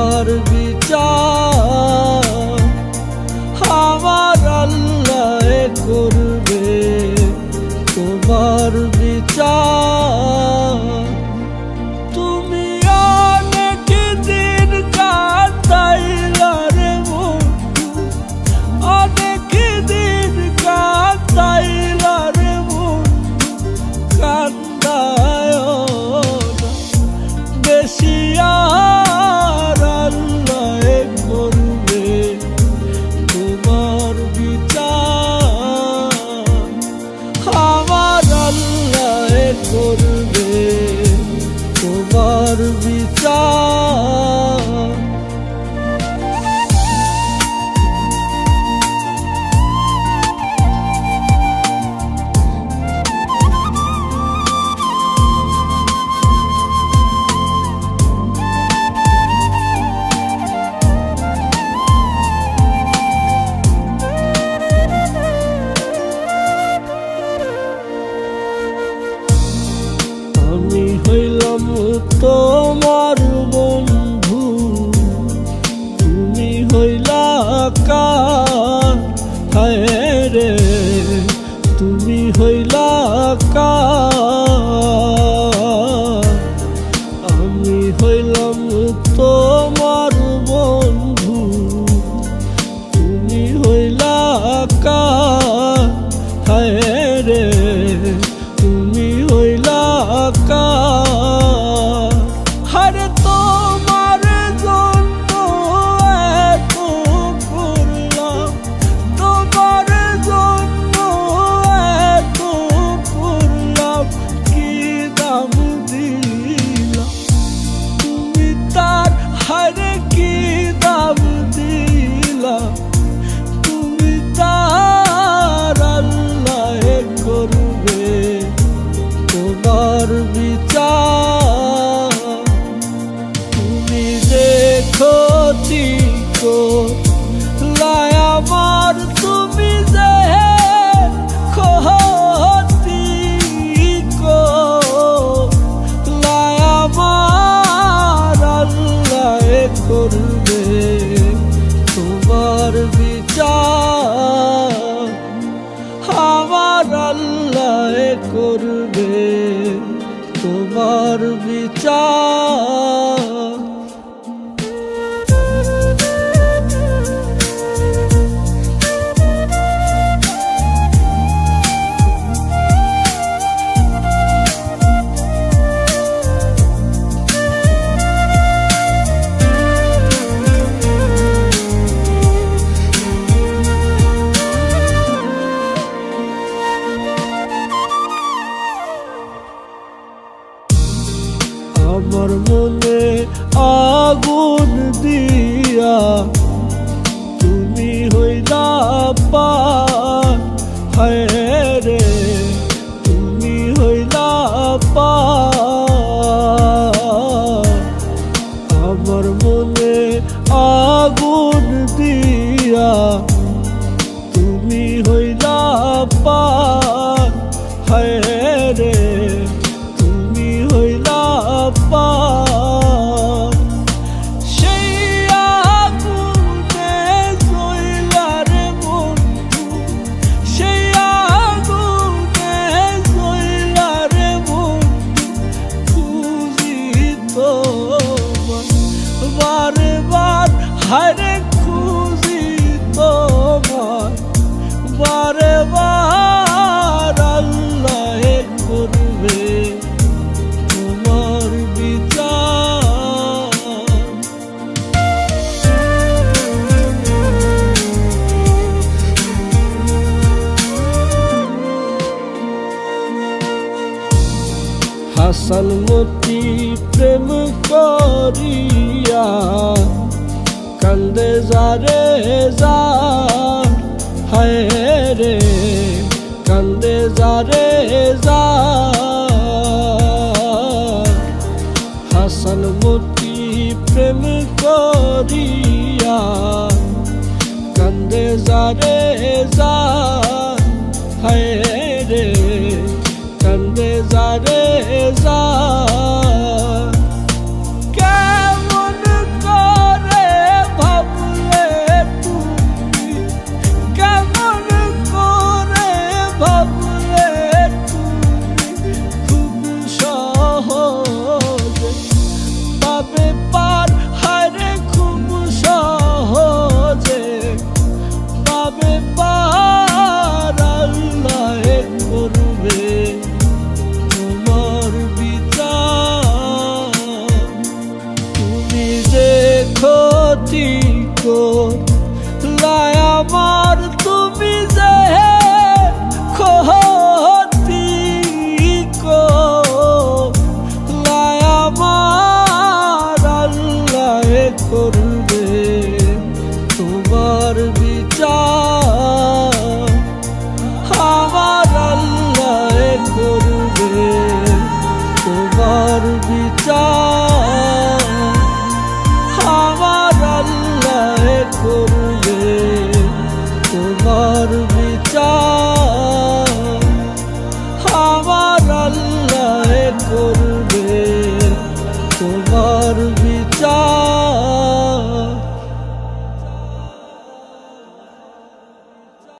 তোমার বিচার আমার আল্লাহ করবে, তোমার বিচার। তুমি অনেক দিন কাটাইলা রে বন্ধু, অনেক দিন কাটাইলা রে বন্ধু, কান্দায় বেশি আর আল্লাহ করবে তোমার বিচার আমার আল্লাহ করবে তোমার বিচার। আমি হইলাম তোমার বন্ধু, তুমি হইলা কার, হায় রে তুমি হইলা কার। আমি হইলাম তোমার বন্ধু, তুমি হইলা কার, হায় রে তুমি হইলা কার। হরে তোমার জন্য এত করলাম, তোমার জন্য এত করলাম, কি দাম দিলাম তুমি তার, হরে কি দাম দিলাম তুমি তার। আল্লাহ করবে তোমার বিচার। তুমি দেখো চিকো লাই আমার, তুমি যে ক্ষতি লাই আমার। আল্লাহ করবে তোমার বিচার আমার আল্লাহ করবে তোমার বিচার। আমার মনে আগুন দিয়া তুমি হইলা পার, হায় রে তুমি হইলা পার। আমার মনে আগুন দিয়া তুমি হইলা পার, হায় রে তুমি হইলা পার। সেই আগুনে জ্বইলা রে বন্ধু, সেই আগুনে জ্বইলা রে বন্ধু, খুঁজি তোমার বারে বার, হায়রে খুঁজি তোমার বারে বার। আল্লাহ করবে তোমার বিচার। হাসান মতি প্রেম করিয়া কান্দে যারে যা, হায় রে কান্দে যারে যা। হাসান মতি প্রেম করিয়া কান্দে যারে যা, হায় রে কান্দে যারে যা। কেমন কর ক্ষতি করলাই আমার, তুমি যে ক্ষতি করলাই আমার, আল্লাহ করবে তোমার বিচার।